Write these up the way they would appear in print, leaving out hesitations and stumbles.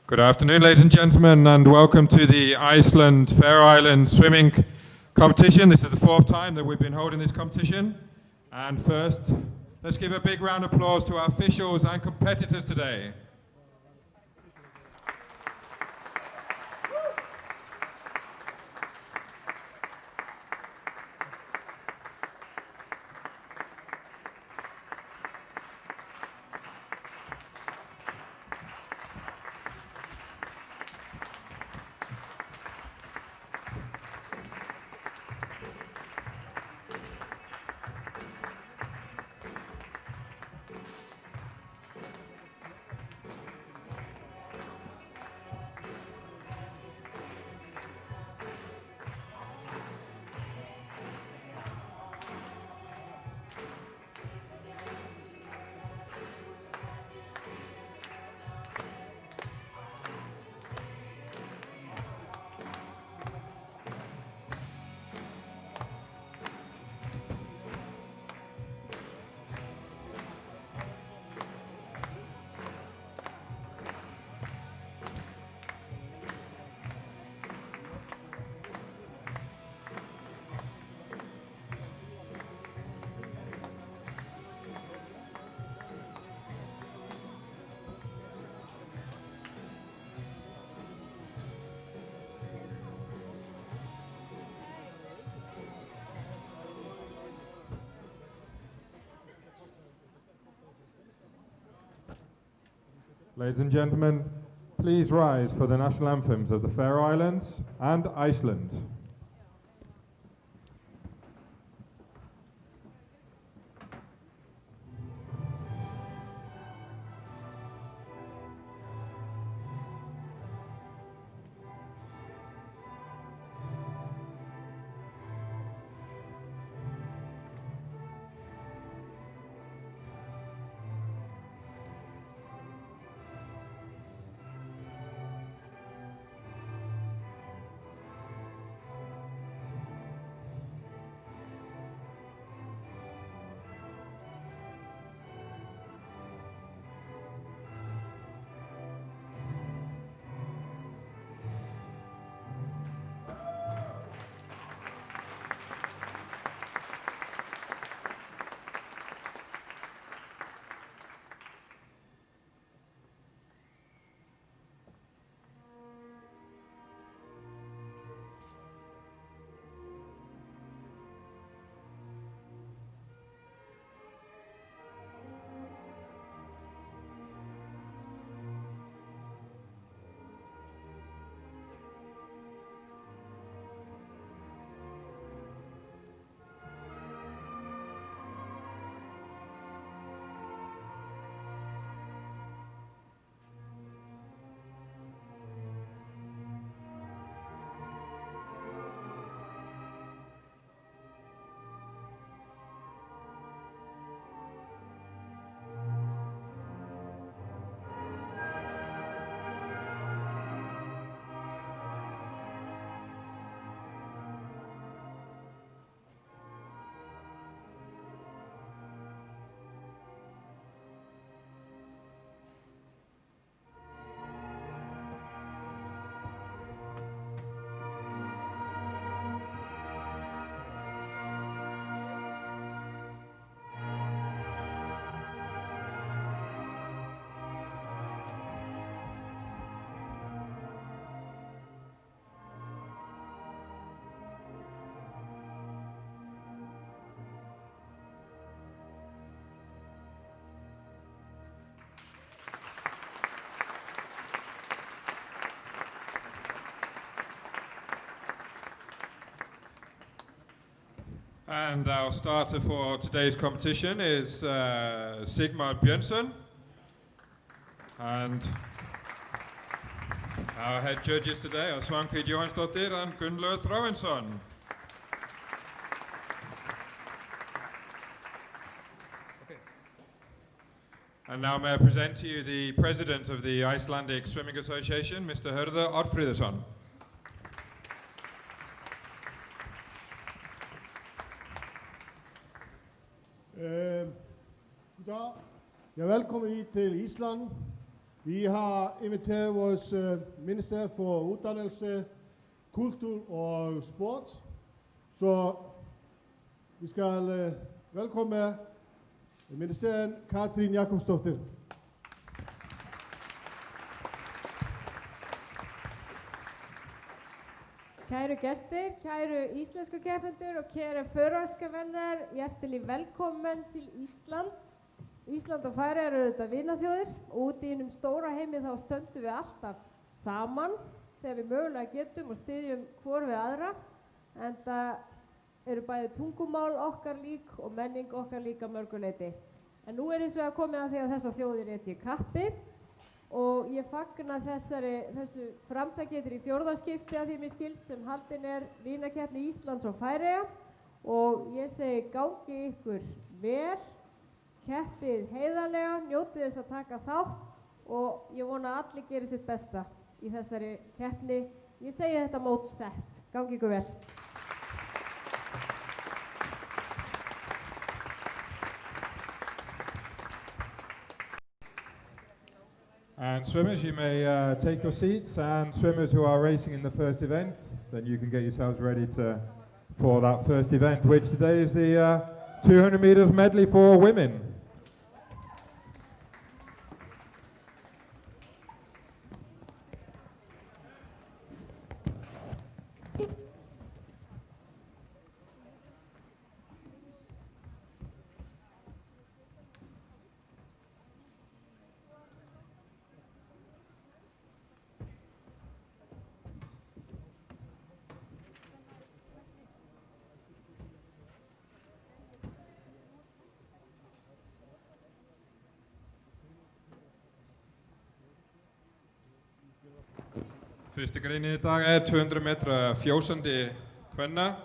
Good afternoon, ladies and gentlemen, and welcome to the Iceland Faroe Islands swimming competition. This is the fourth time that we've been holding this competition. And first, let's give a big round of applause to our officials and competitors today. Ladies and gentlemen, please rise for the national anthems of the Faroe Islands and Iceland. And our starter for today's competition is Sigmar Björnsson. And our head judges today are Svanhvít Jóhannsdóttir and Gunnlaugur Þráinsson. And now may I present to you the President of the Icelandic Swimming Association, Mr. Hörður Oddfríðarson. Goddag. Ja, velkommen hit til Island. Vi har inviteret vores minister for uddannelse, kultur og sport. Så vi skal velkomme ministeren Katrín Jakobsdóttir. Kæru gestir, kæru íslensku keppendur og kæru føroyska venner, hjertelig velkommen til Ísland. Ísland og Færeyjar eru auðvitað vinaþjóðir og úti í hinum stóra heimi þá stöndum við alltaf saman þegar við mögulega getum og styðjum hvor við aðra. Enda eru bæði tungumál okkar lík og menning okkar líka mörgu leyti. En nú hins vegar komið að því að þessar þjóðir etji kappi og ég fagna þessu framtaki í fjórða skipti að því mér skilst sem haldin vinakeppni Íslands og Færeyja og ég segi gangi ykkur vel, keppið heiðarlega, njótið þess að taka þátt og ég vona að allir geri sitt besta í þessari keppni. Ég segi þetta mót sett. Gangi ykkur vel. And swimmers, you may take your seats, and swimmers who are racing in the first event, then you can get yourselves ready for that first event, which today is the 200 meters medley for women. Fyrsta greinin í dag 200 metra fjósandi kvenna.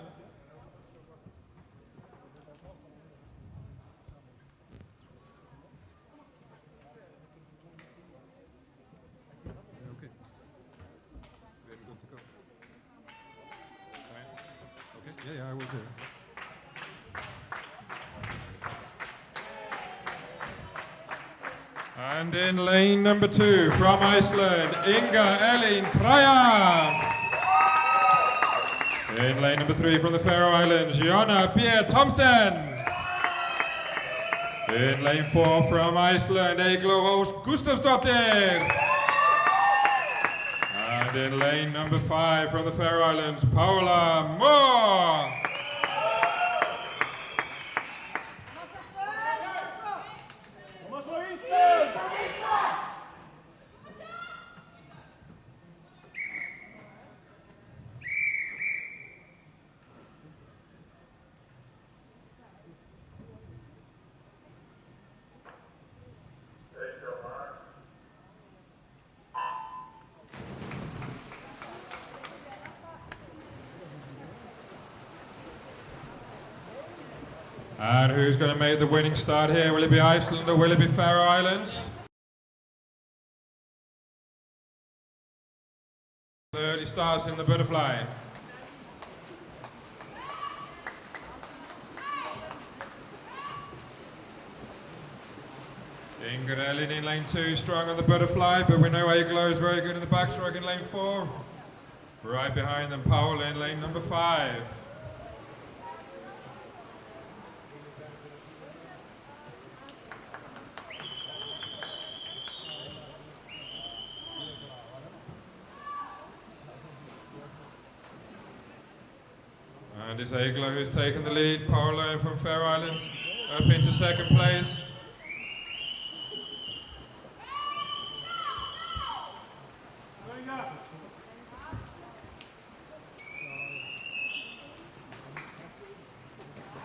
Okay. Very good to go. Fine. Okay. Yeah, I will do. And in lane number 2 from Iceland, Inga Elín Kraya. In lane number 3 from the Faroe Islands, Jonna B. Thomsen. In lane 4 from Iceland, Eygló Ósk Gustafsdóttir. And in lane number 5 from the Faroe Islands, Paula Moore. And who's going to make the winning start here? Will it be Iceland or will it be Faroe Islands? The early starts in the butterfly. Inga Elín in lane 2, strong on the butterfly, but we know Eygló is very good in the backstroke in lane 4. Right behind them, Paula in lane number 5. And it's Eygló who's taken the lead. Paula from Faroe Islands up into second place.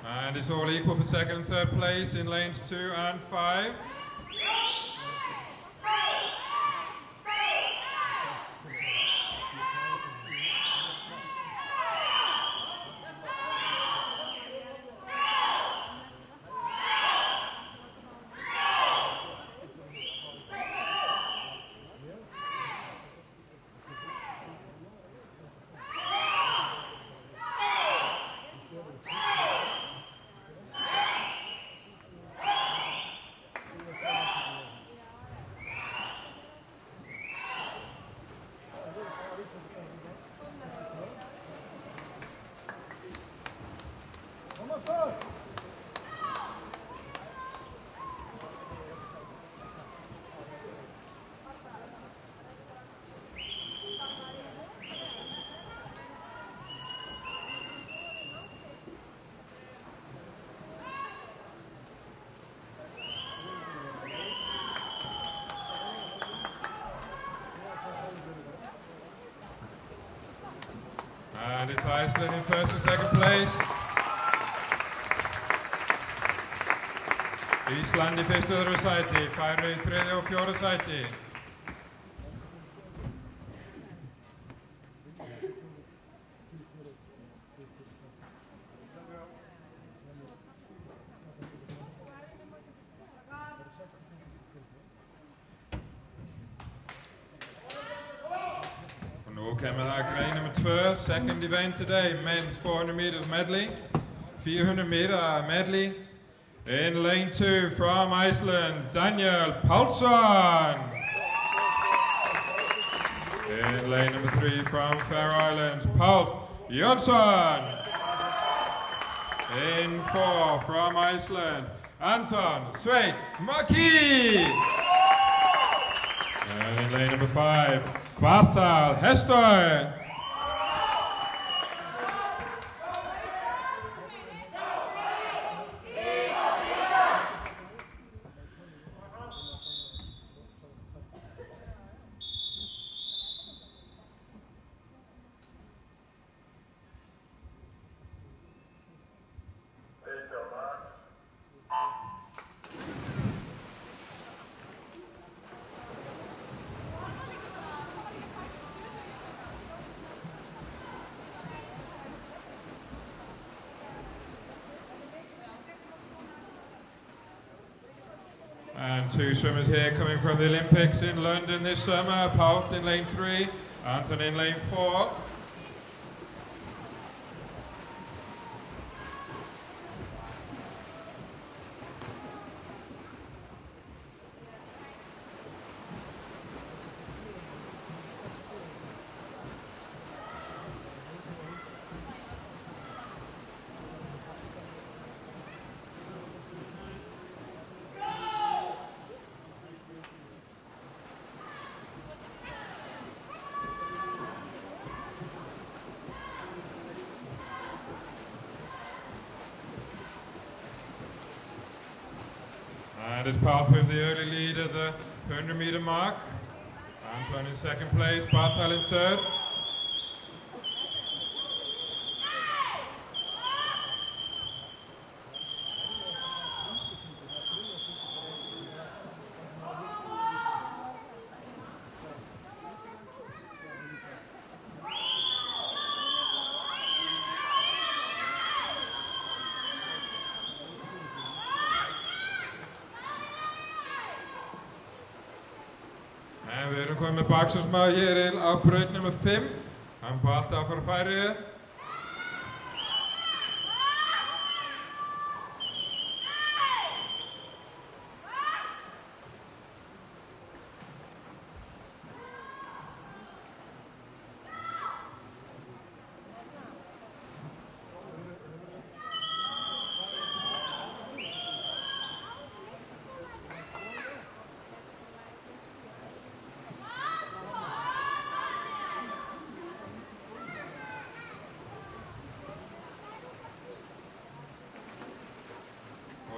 And it's all equal for second and third place in lanes 2 and 5. Iceland in first and second place. Ísland í fyrstu og öðru sæti, Færeyjar í þriðja og fjórða sæti. Kemur það grein nummer 2, second event today, men's 400 meters medley, 400 meter medley. In lane 2 from Iceland, Daniel Paulsson. In lane number 3 from Faroe Islands, Paul Jonsson. In 4 from Iceland, Anton Svein Maki. And in lane number 5, Kvartal Hestor. And 2 swimmers here coming from the Olympics in London this summer. Paul in lane 3, Anton in lane 4. And it's Paul with the early lead at the 100 meter mark. Anton in second place, Bartal in third. En við erum komið með baksarsmaður hér á braut nummer 5. Hann på alltaf að fara Færeyjar.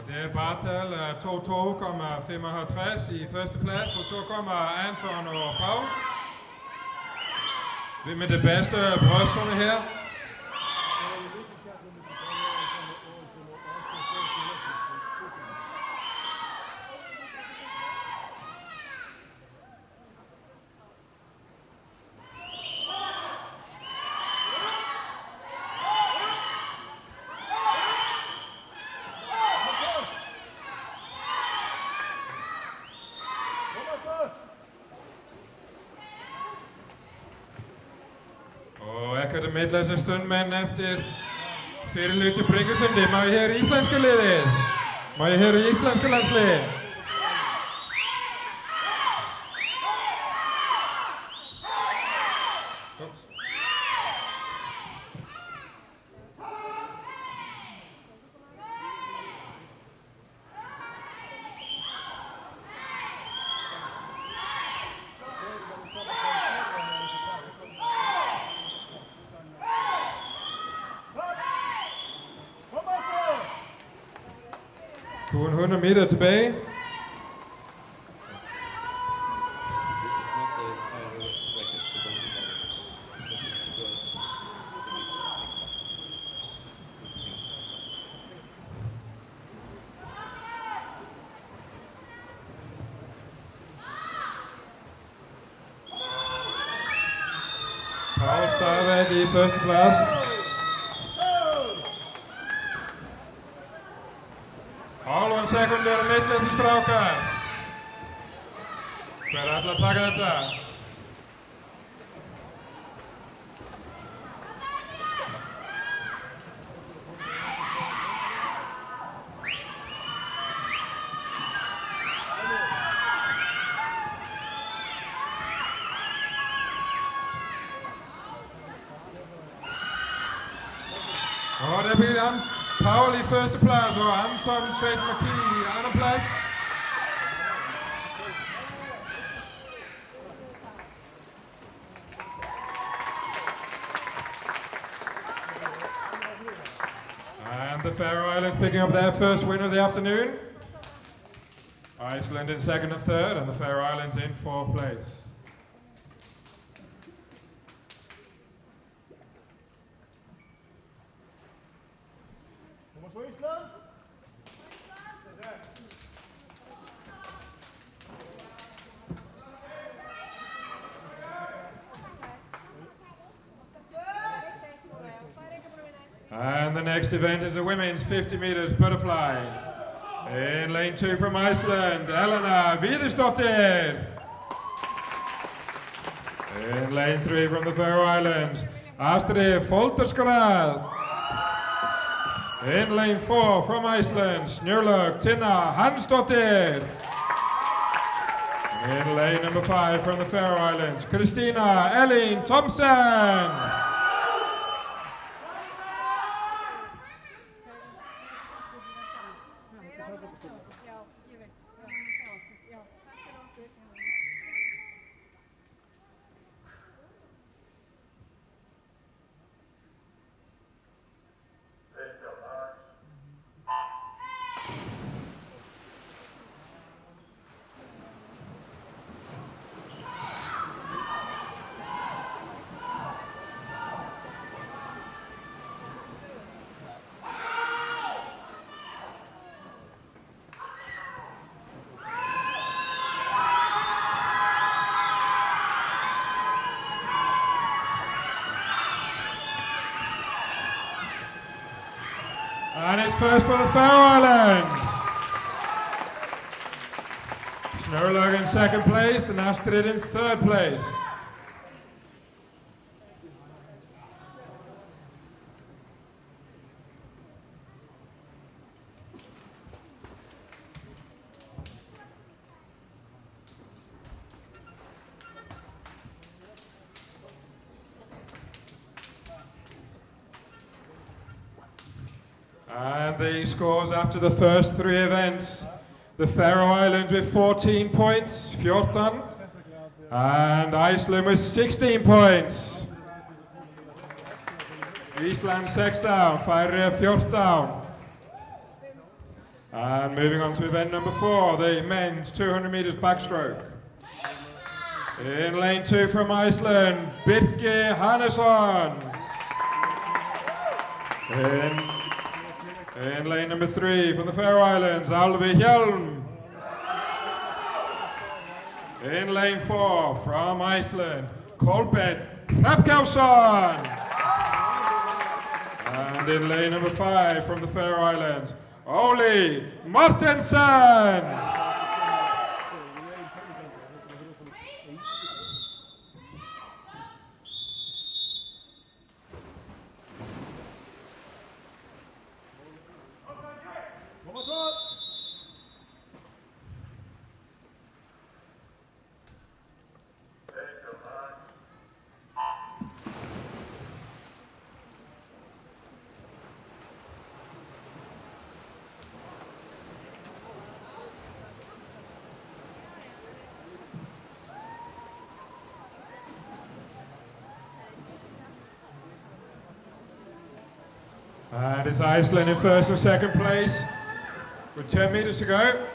Det er Bartal 2:2,55 i første plads, og så kommer Anton og Paul. Hvem er det bedste brystsvømme her? Og ekkert að meðla þessar stundmenn eftir fyrirlutu Bryngusundi. Má ég heyra íslenska liðið? Má ég heyra íslenska landslið? Kun 100 meter tilbage. This is not the fireworks record, so don't be bothered. This is the girls' swimming next stadigvæk i førsteplads. Hálfan sekund er á milli þessi strákar. Hver ætla að taka þetta? Og det bliver han, Paul i førsteplads, og Anton Svedt McKee i andenplads. And the Faroe Islands picking up their first win of the afternoon. Iceland in second and third, and the Faroe Islands in fourth place. And the next event is the women's 50 meters butterfly. In lane 2 from Iceland, Elena Viðarsdóttir. In lane 3 from the Faroe Islands, Astrid Folterskrað. In lane 4 from Iceland, Snjörlaug Tinna Hansdóttir. In lane number 5 from the Faroe Islands, Kristina Elín Thomsen. And it's first for the Faroe Islands. Snjörlaug in second place and Astrid in third place. And the scores after the first 3 events. The Faroe Islands with 14 points, 14. And Iceland with 16 points. Ísland 16, Færeyjar 14. And moving on to event number 4, the men's 200 meters backstroke. In lane 2 from Iceland, Birgir Hannesson. In lane number 3 from the Faroe Islands, Alvi Hjelm. In lane 4 from Iceland, Kolbeinn Hrafnkelsson. And in lane number 5 from the Faroe Islands, Ole Martensen. And it's Iceland in first and second place with 10 meters to go.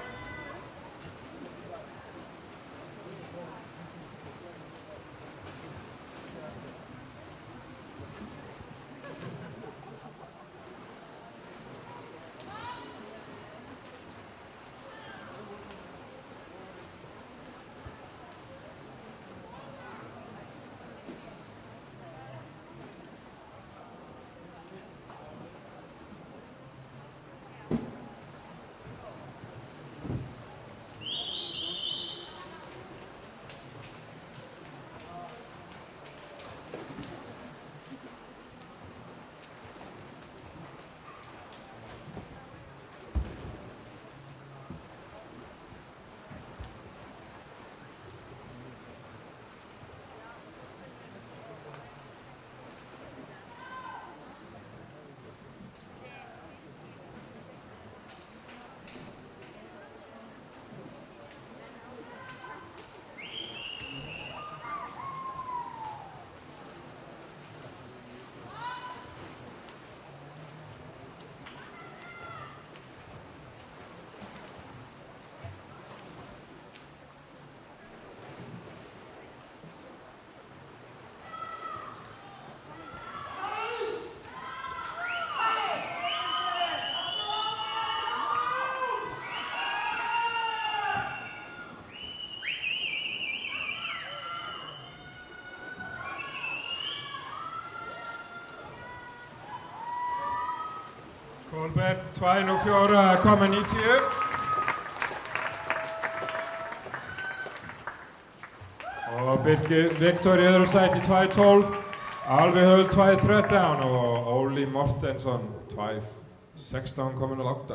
Albert 204,90. Og Birgir Viktor í öðru sæti 212, Alvi Höll 213 og Óli Mortensson 216,08.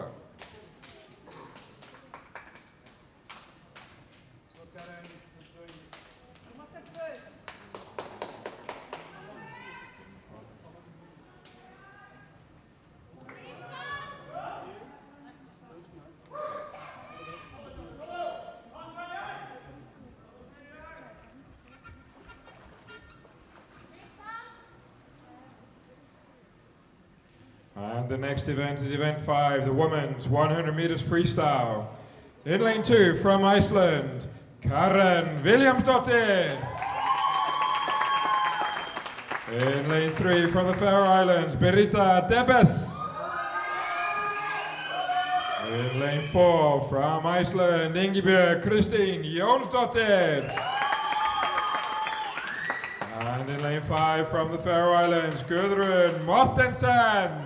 And the next event is event 5, the women's 100 meters freestyle. In lane 2 from Iceland, Karen Williamsdottir. In lane 3 from the Faroe Islands, Birita Debes. In lane 4 from Iceland, Ingibjörg Kristín Jónsdottir. And in lane 5 from the Faroe Islands, Gudrun Mortensen.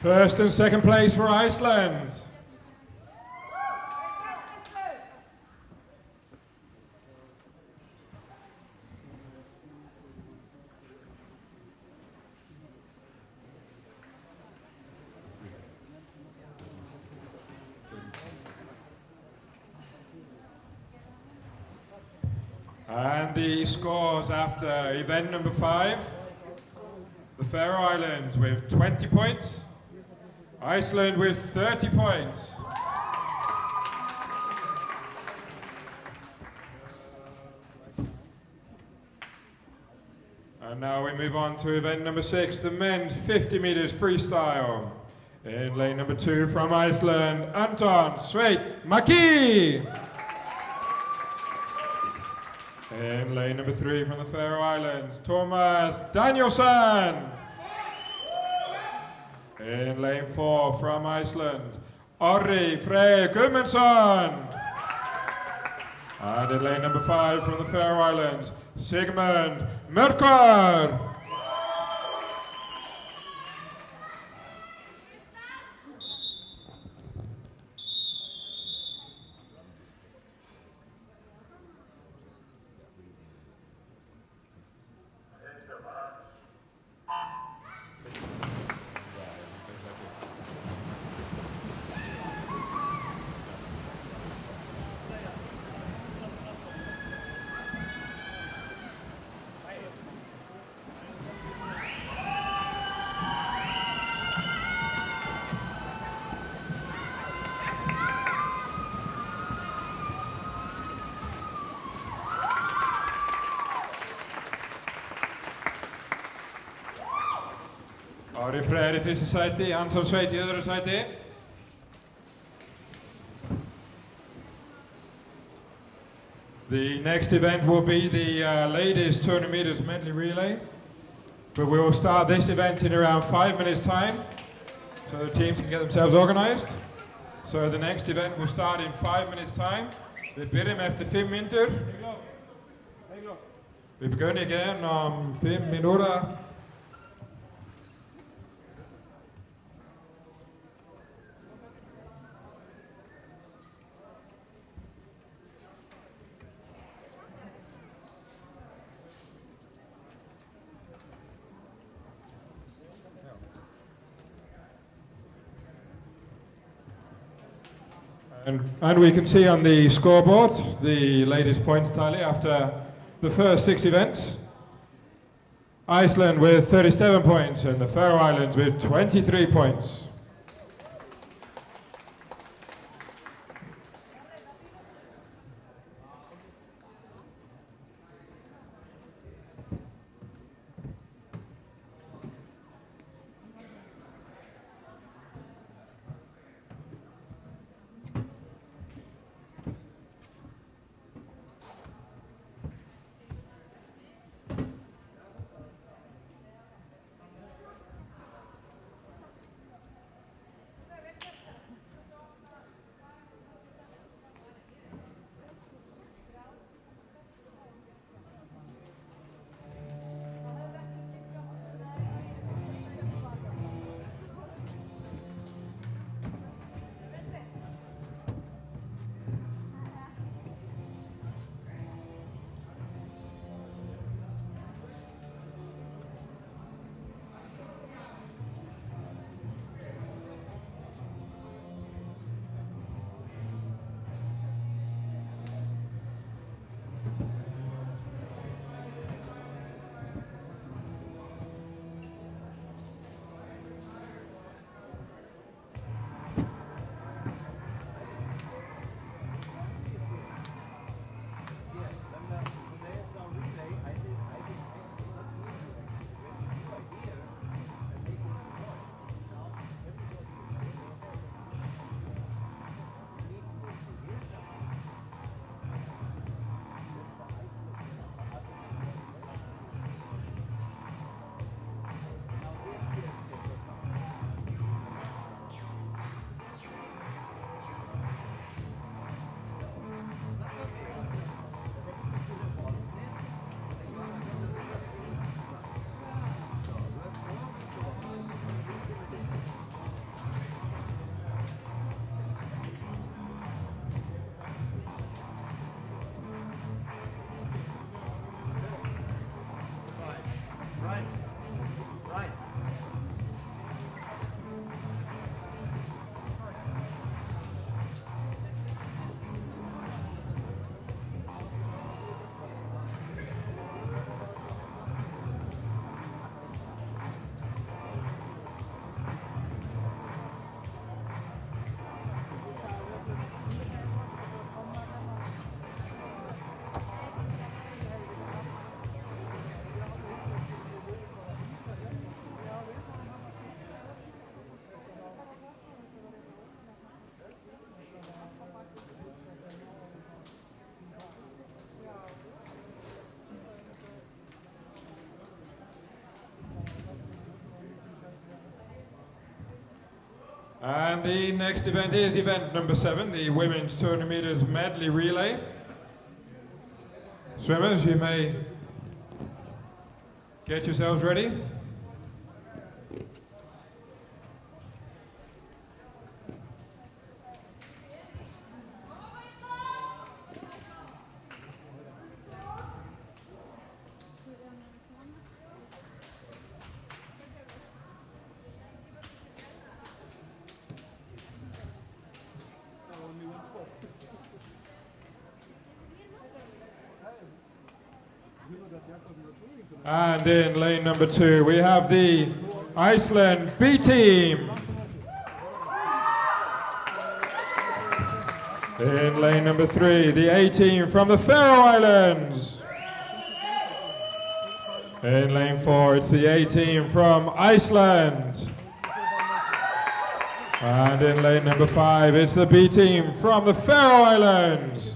First and second place for Iceland. And the scores after event number 5. The Faroe Islands with 20 points. Iceland with 30 points. And now we move on to event number 6, the men's 50 meters freestyle. In lane number 2 from Iceland, Anton Sveit Maki. In lane number 3 from the Faroe Islands, Thomas Danielsson. In lane 4 from Iceland, Orri Frey Gudmundsson. And in lane number 5 from the Faroe Islands, Sigmund Mørkvar. Orri Freyr í fyrsta sæti, Anton Sveit í öðru sæti. The next event will be the ladies 200 meters medley relay. But we will start this event in around 5 minutes time, so the teams can get themselves organized. So the next event will start in 5 minutes time. Við byrjum eftir 5 mínútur. Vi begynder igen om 5 minutter. And we can see on the scoreboard the latest points tally after the first 6 events. Iceland with 37 points and the Faroe Islands with 23 points. And the next event is event number 7, the women's 200 meters medley relay. Swimmers, you may get yourselves ready. And in lane number 2, we have the Iceland B team. In lane number 3, the A team from the Faroe Islands. In lane 4, it's the A team from Iceland. And in lane number 5, it's the B team from the Faroe Islands.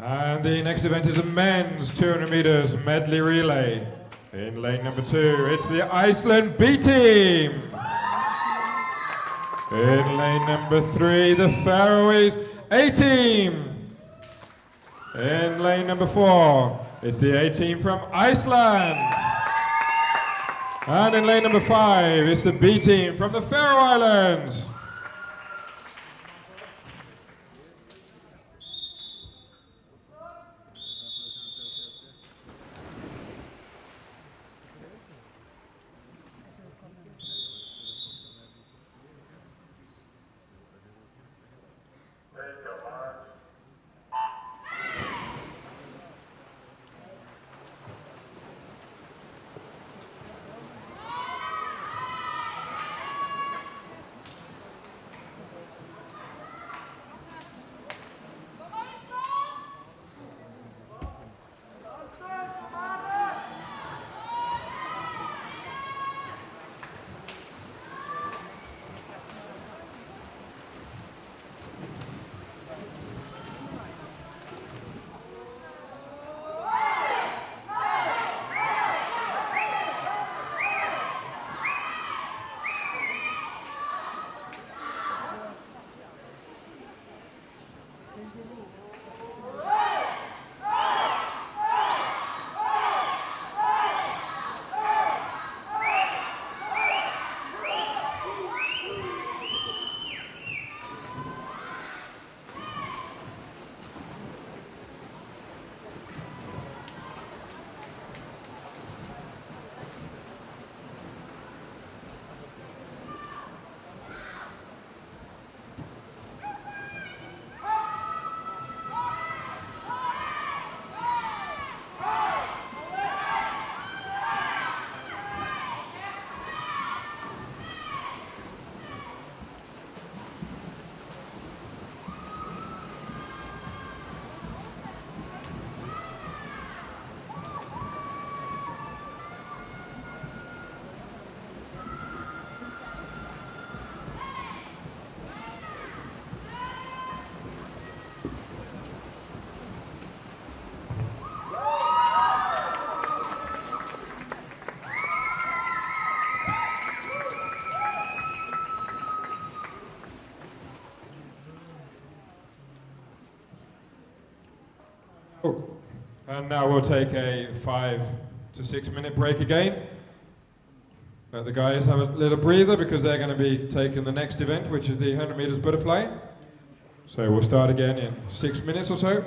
And the next event is a men's 200 meters medley relay. In lane number 2, it's the Iceland B team. In lane number 3, the Faroese A team. In lane number 4, it's the A team from Iceland. And in lane number 5, it's the B team from the Faroe Islands. And now we'll take a 5 to 6 minute break again. Let the guys have a little breather because they're going to be taking the next event, which is the 100 meters butterfly. So we'll start again in 6 minutes or so.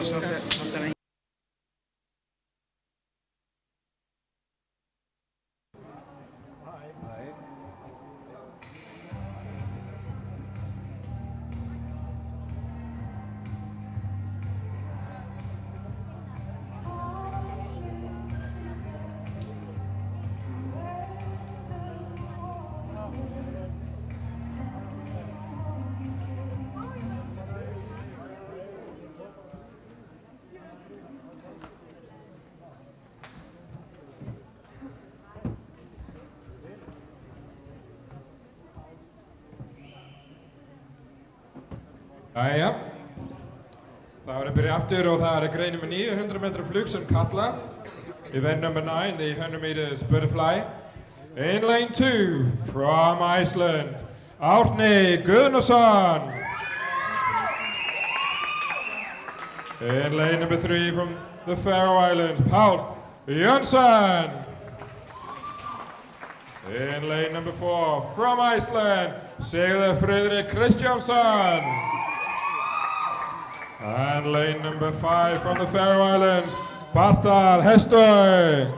svolítið. Jæja, þá er að byrja aftur og það er grein nummer 900 metra flug sem kalla. Event number 9, the 100 meters butterfly. In lane 2, from Iceland, Árni Guðnason. In lane number 3, from the Faroe Islands, Páll Jönsson. In lane number 4, from Iceland, Sigurður Friðrik Kristjánsson. And lane number 5 from the Faroe Islands, Bartal Hestur.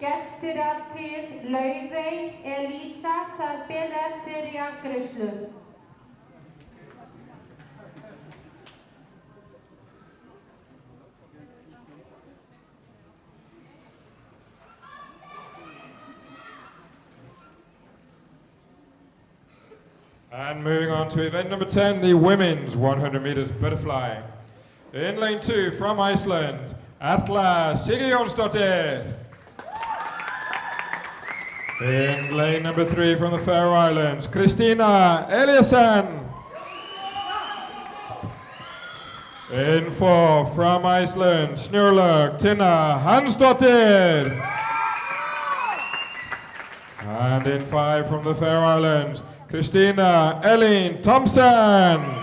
Gestir að til Laufey, Elísa, það ber eftir í afgreiðslu. And moving on to event number 10, the women's 100 meters butterfly. In lane 2 from Iceland, Erla Sigurjónsdóttir. In lane number 3 from the Faroe Islands, Kristína Eliasson. In 4 from Iceland, Snurlug Tinna Hansdóttir. And in 5 from the Faroe Islands, Kristína Elín Thompson.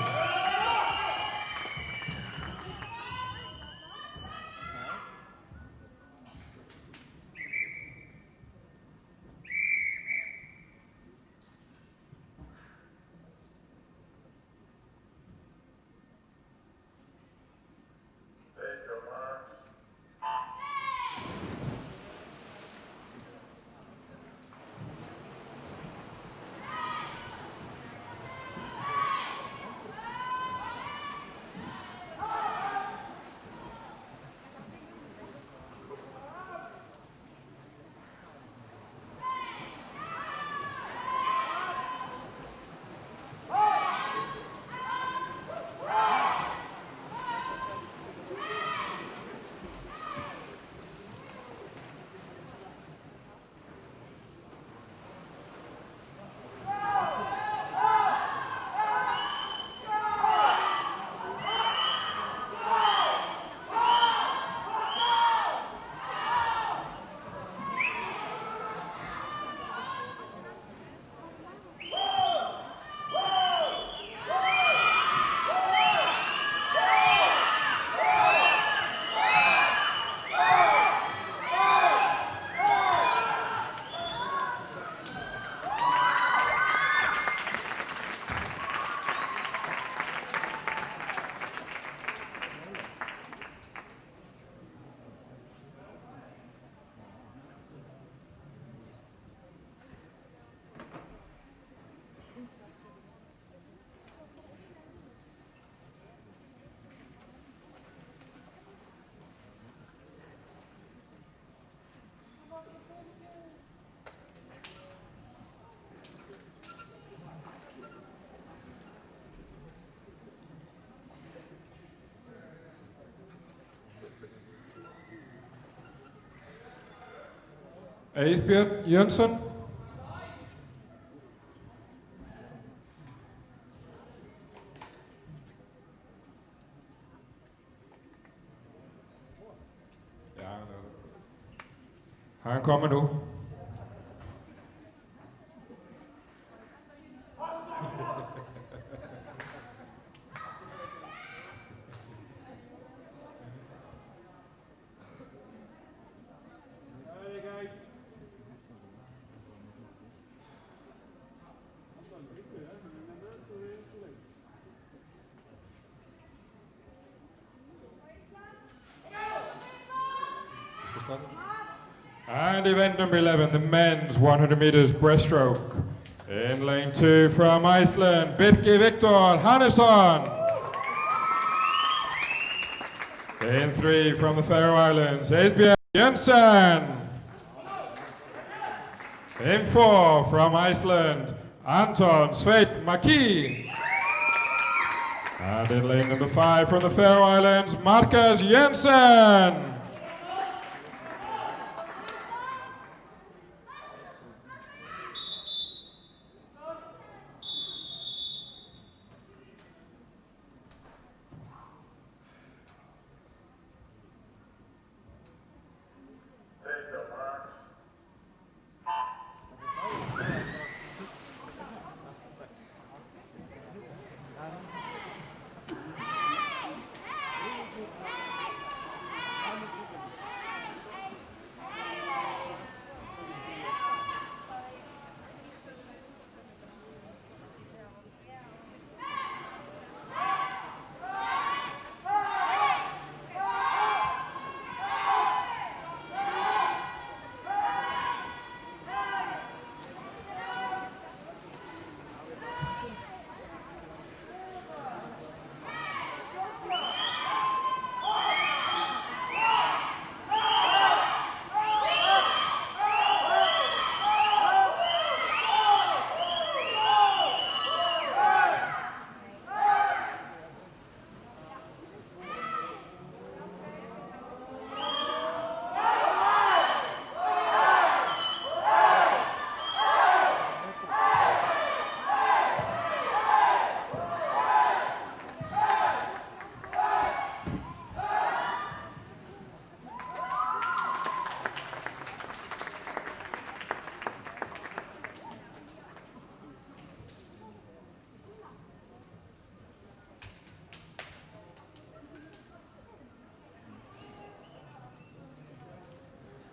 Eithbjørn Jönsson. Ja, han kommer nu. And event number 11, the men's 100 meters breaststroke. In lane 2 from Iceland, Birkir Viktor Hannesson. In 3 from the Faroe Islands, Eithbjørn Jensen. In 4 from Iceland, Anton Sveit Maki. And in lane number 5 from the Faroe Islands, Marcus Jensen.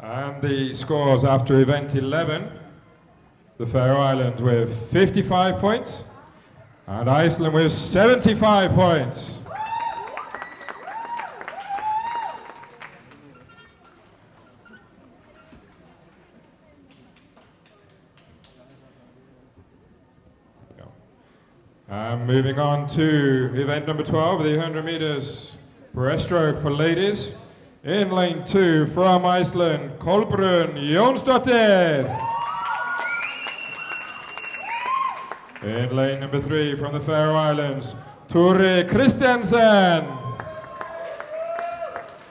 And the scores after event 11, the Faroe Islands with 55 points and Iceland with 75 points. And moving on to event number 12, the 100 meters breaststroke for ladies. In lane 2 from Iceland, Kolbrún Jónsdóttir. In lane number 3 from the Faroe Islands, Ture Christensen.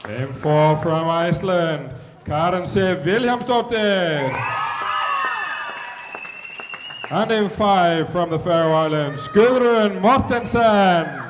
In 4 from Iceland, Karen Sif Vilhjálmsdóttir. And in 5 from the Faroe Islands, Guðrún Mortensen.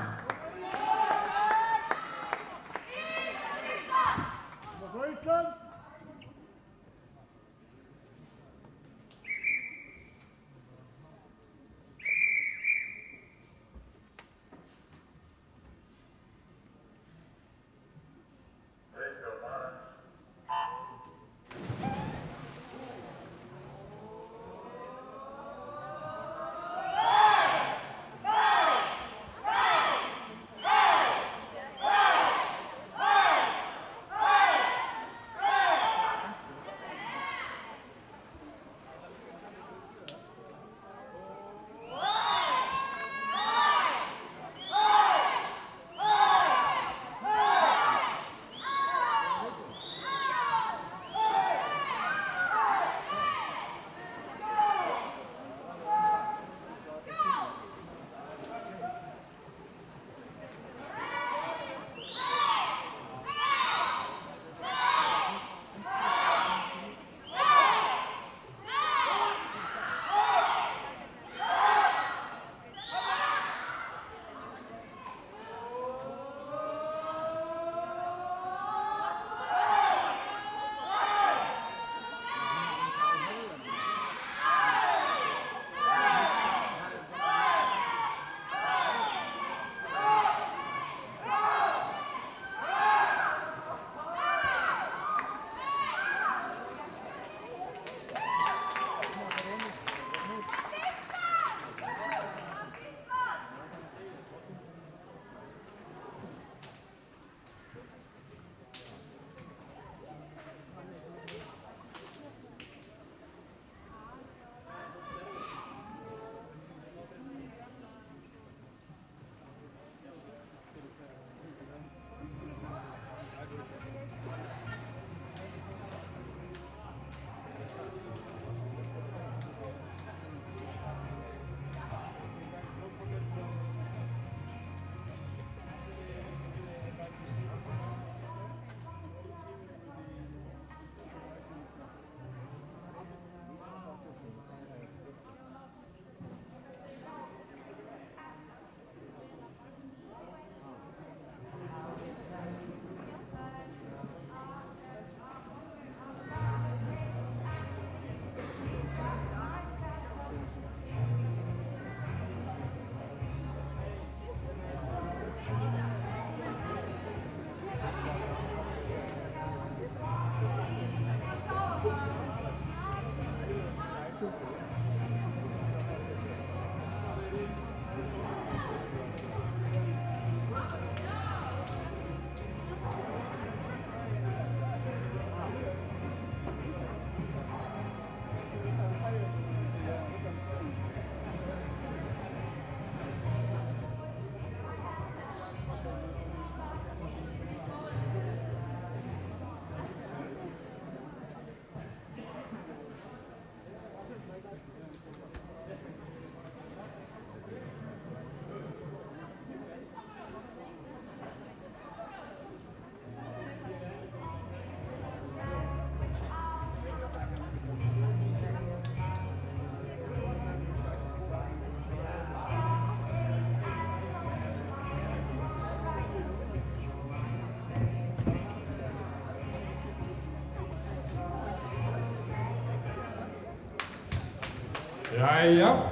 Jæja.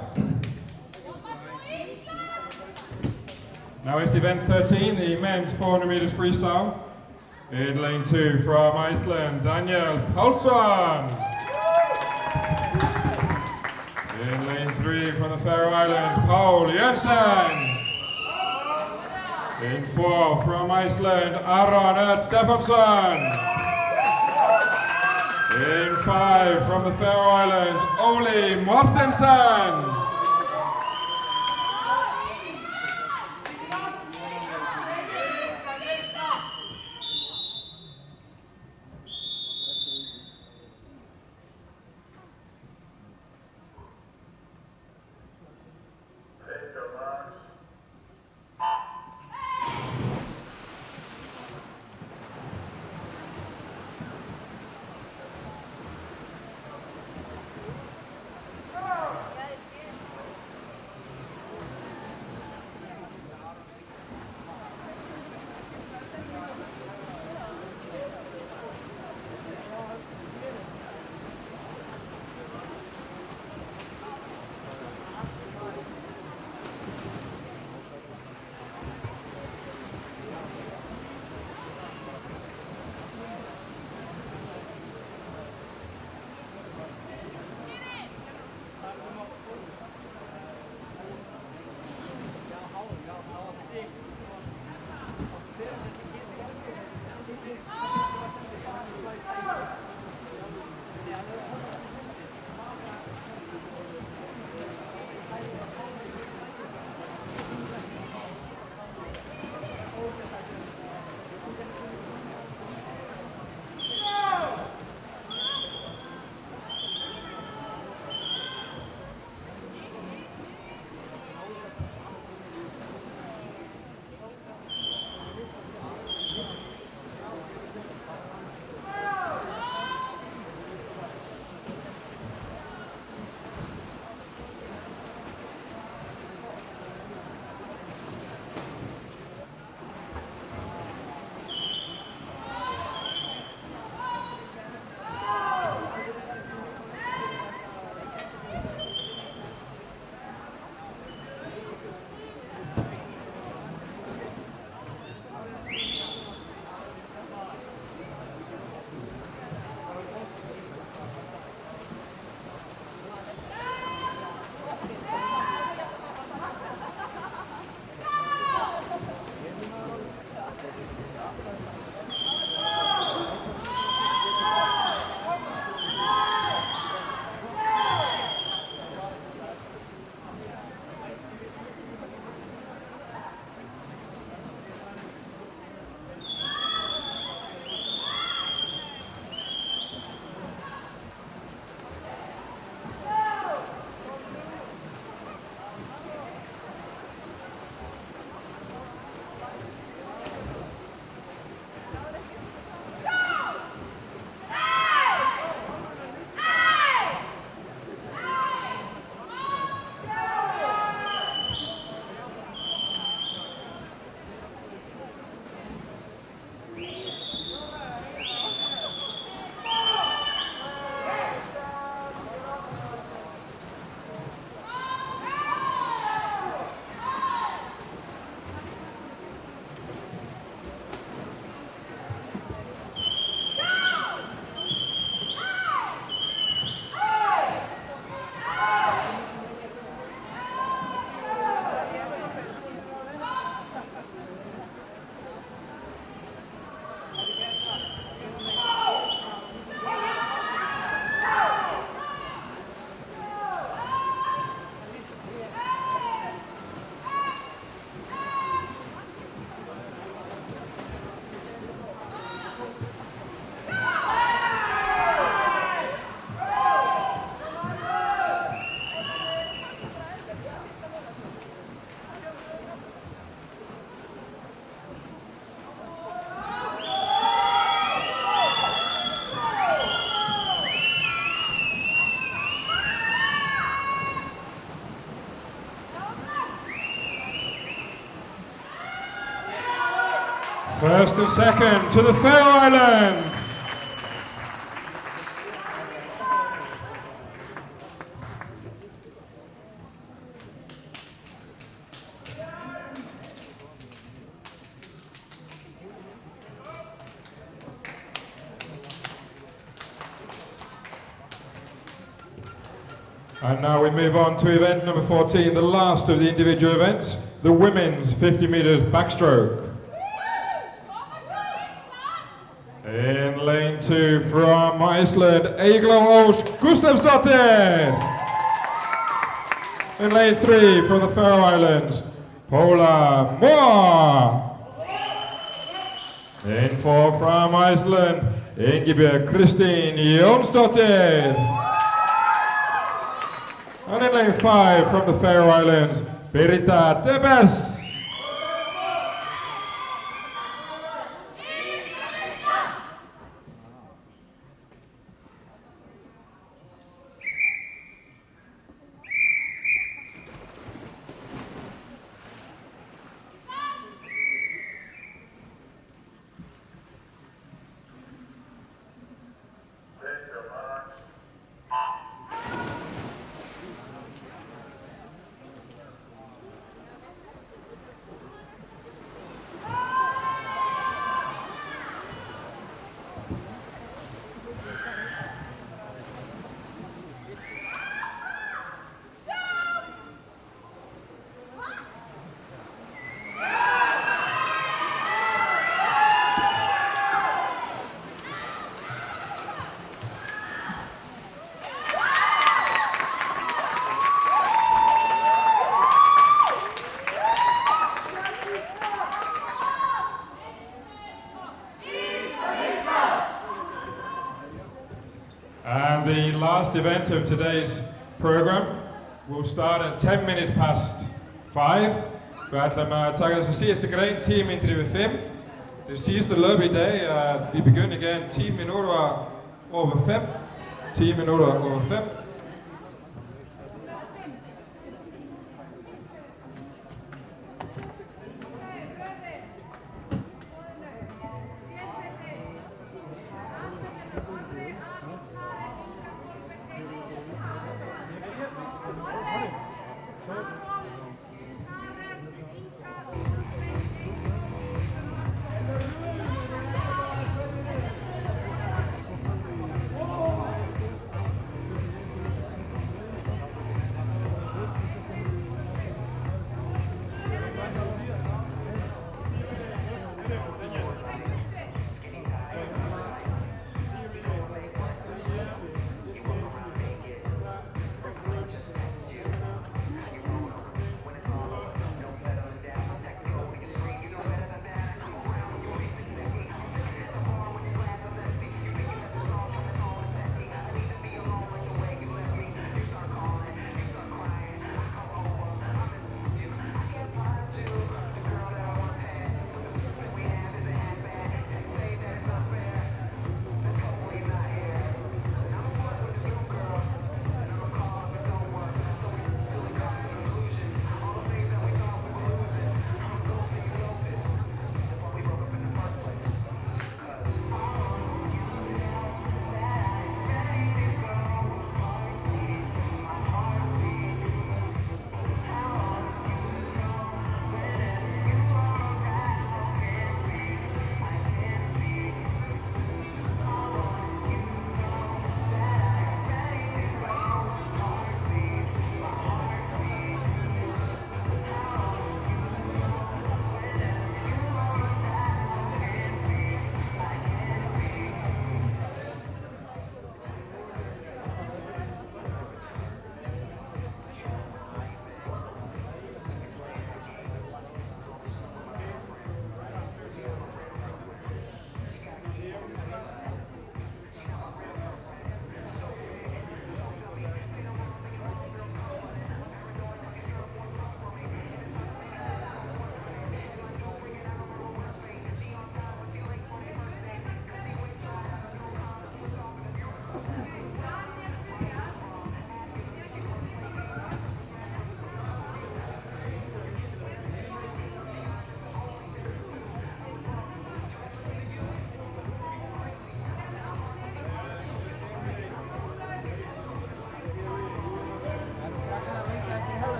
Now it's event 13, the men's 400 meters freestyle. In lane 2 from Iceland, Daniel Paulsson. In lane 3 from the Faroe Islands, Paul Jensen. In 4 from Iceland, Aron Erd Stefansson. In 5 from the Faroe Islands, Ole Mortensen. First and second to the Faroe Islands. And now we move on to event number 14, the last of the individual events, the women's 50 meters backstroke. In lane 2 from Iceland, Eygló Ósk Gustafsdóttir. In lane 3 from the Faroe Islands, Paula Moore. In 4 from Iceland, Ingibjörg Kristín Jónsdóttir. And in lane 5 from the Faroe Islands, Birita Debes. And the last event of today's program will start at 10 minutes past 5. Vi ætlum að taka þessu síðustu grein 10 mínútur yfir 5. Det sidste løb i dag, vi begynder igen 10 minutter over 5. 10 minutter over 5.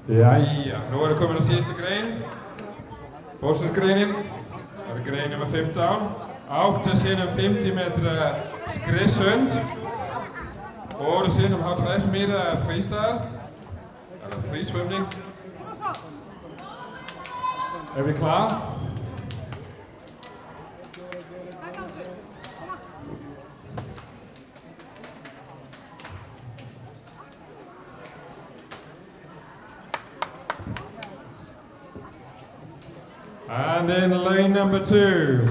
Jæja, nú komin að síðustu grein. Bósnesgreinin. Það grein nummer 15. 8 sinnum 50 meter skriðsund. 8 sinnum 50 meter freestyle. Eller frisvømning. Vi klar? And in lane number 2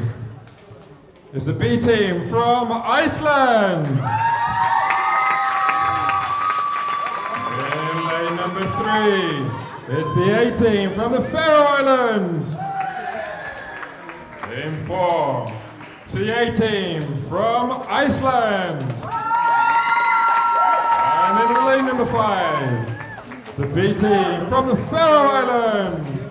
is the B team from Iceland. In lane number 3, it's the A team from the Faroe Islands. In 4, it's the A team from Iceland. And in lane number 5, it's the B team from the Faroe Islands.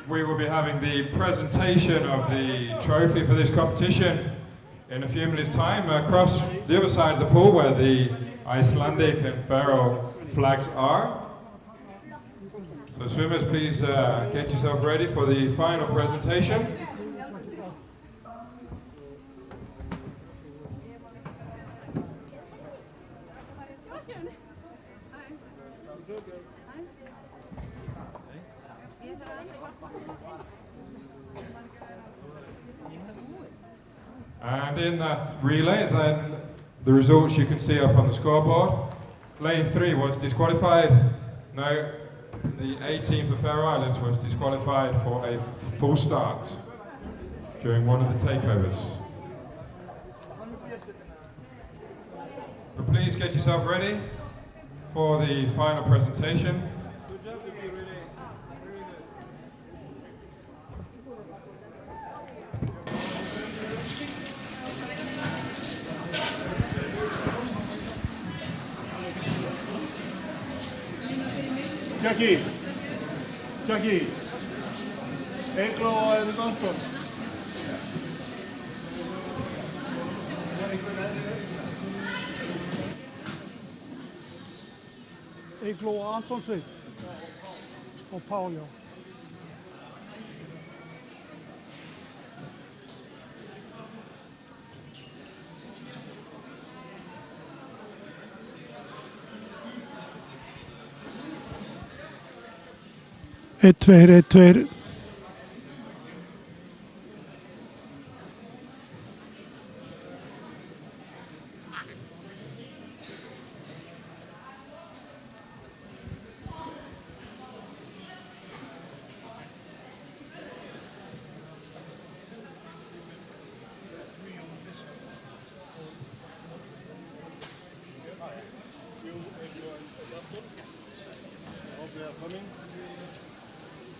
we will be having the presentation of the trophy for this competition in a few minutes' time across the other side of the pool where the Icelandic and Faroe flags are. So swimmers, please get yourself ready for the final presentation. And in that relay, then the results you can see up on the scoreboard. Lane 3 was disqualified. No, the 18th of Faroe Islands was disqualified for a full start during one of the takeovers. But please get yourself ready for the final presentation. Jackie, Eglo og Anton. Eglo og Anton og Paul, já. Ett, två.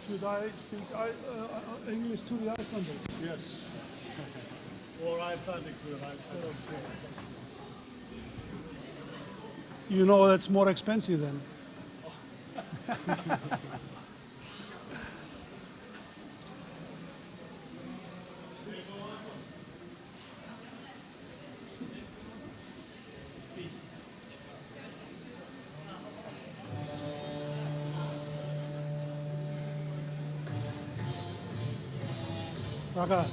Should I speak English to the Icelanders? Yes. Or Icelandic to the Icelanders. You know that's more expensive then. Raka,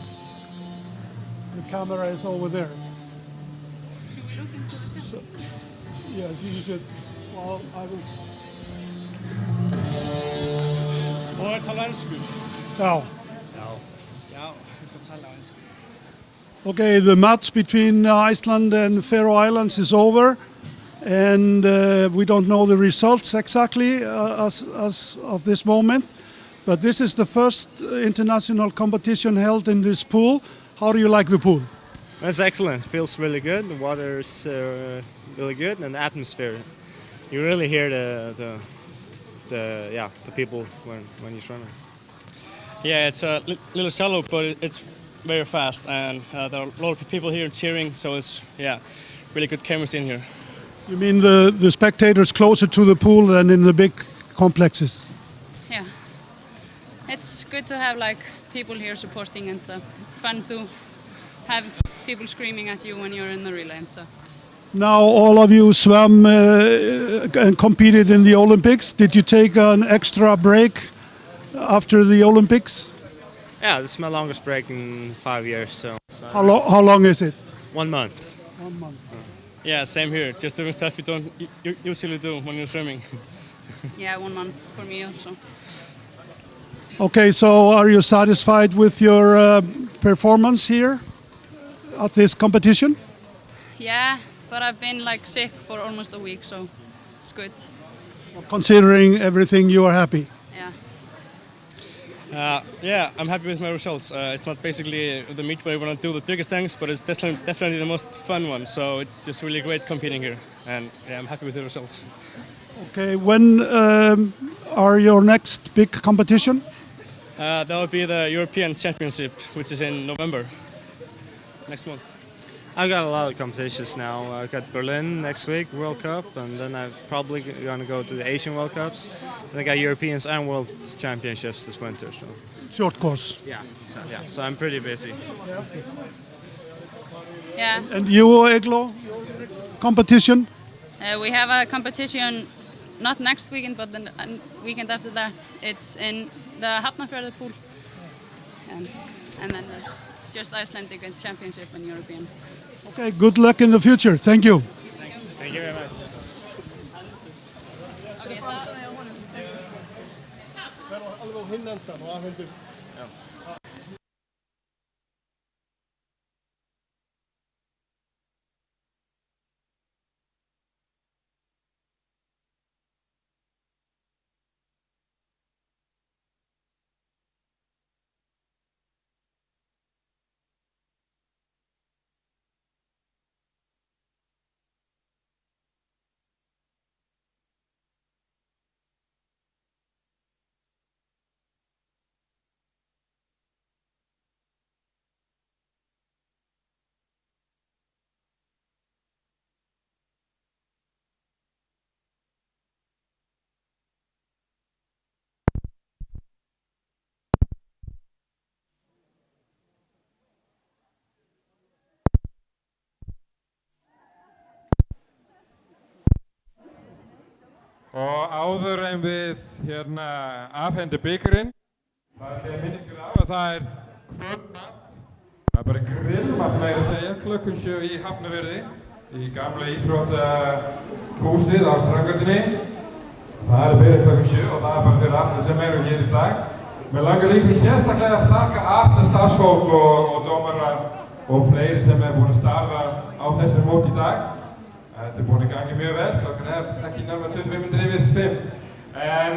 the camera is over there. Should we look into the camera? Yes, you should. Well, I will. Og tala ensku. Now, Já, þess að tala ensku. okay, the match between Iceland and Faroe Islands is over, and we don't know the results exactly as of this moment. But this is the first international competition held in this pool. How do you like the pool? That's excellent. Feels really good. The water is really good, and the atmosphere. You really hear the people when you're swimming. Yeah, it's a little shallow, but it's very fast, and there are a lot of people here cheering, so it's really good chemistry in here. You mean the spectators closer to the pool than in the big complexes? Yeah. It's good to have like people here supporting and stuff. It's fun to have people screaming at you when you're in the relay and stuff. Now all of you swam and competed in the Olympics. Did you take an extra break after the Olympics? Yeah, this is my longest break in 5 years. So How long is it? 1 month. 1 month. Yeah, same here. Just doing stuff you don't usually do when you're swimming. Yeah, 1 month for me also. Okay, so are you satisfied with your performance here at this competition? Yeah, but I've been like sick for almost a week, so it's good. Considering everything, you are happy? Yeah. Yeah, I'm happy with my results. It's not basically the meet where you want to do the biggest things, but it's definitely the most fun one. So it's just really great competing here, and yeah, I'm happy with the results. Okay, when are your next big competition? That will be the European Championship, which is in November, next month. I've got a lot of competitions now. I've got Berlin next week, World Cup, and then I'm probably going to go to the Asian World Cups. And I got Europeans and World Championships this winter. So Short course. so I'm pretty busy. Yeah, And you, Eglo, competition? we have a competition not next weekend, but the weekend after that. It's in the Hafnarfjörður pool, and then just Icelandic Championship and European. Okay, good luck in the future. Thank you. Thank you very much. Og áður en við afhendi byggarinn, það ætla ég að minna ykkur á að það kvöldmatt. Það bara grillmatt meira að segja, klukkan 7 í Hafnarfirði, í gamla íþróttahúsið á Strandgötunni. Það byrjað klukkan 7 og það bara fyrir allir sem eru hér í dag. Mér langar líka sérstaklega að þakka alla starfsfólk og dómara og fleiri sem búin að starfa á þessu móti í dag. Þetta búin að gangi mjög vel, klokkan ekki nærmar 25 yfir 5. En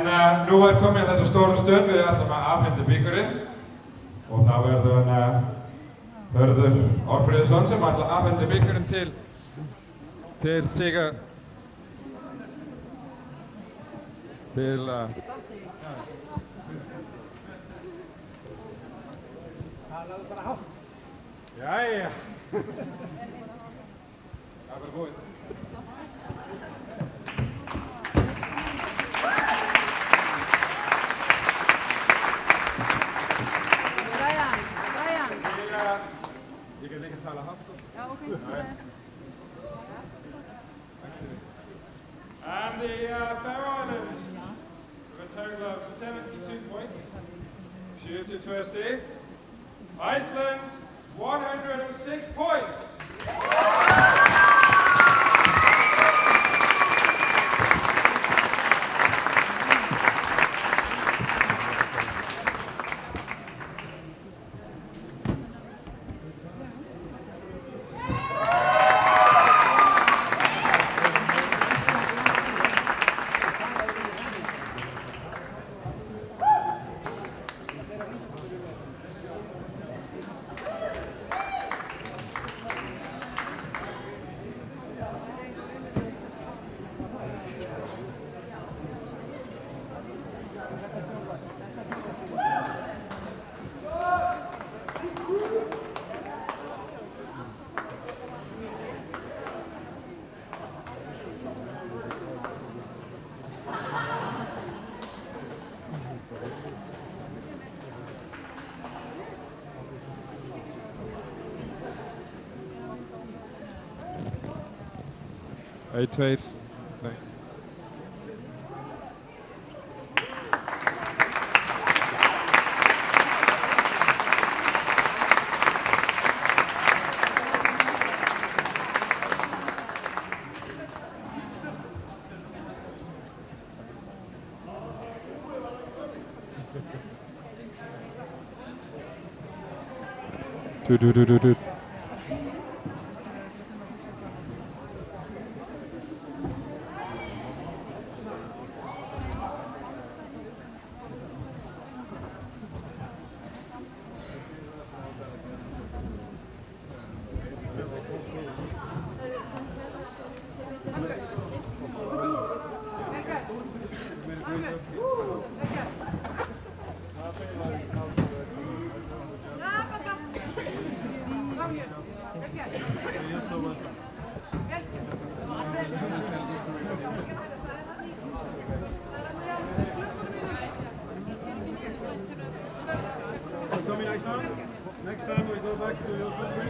nú komin þessa stóru stund, við ætlum að afhenda byggarinn. Og það verður Hörður Orfriðsson sem ætla að afhenda byggarinn til Sigur. Jæja. Það var búið. Ég kan líka tala hátt. Já, okay. And the Faroe Islands with a total of 72 points. 72 stig. Iceland 106 points. Eight. Nee. Doet. Next time we go back to your country.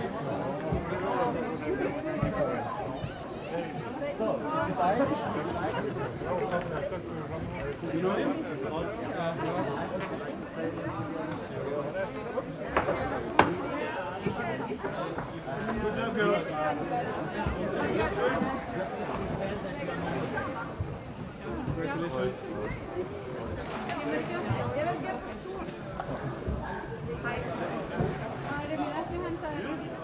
You know him? Good job, girls. Congratulations. Hei. Har du med deg til å hente?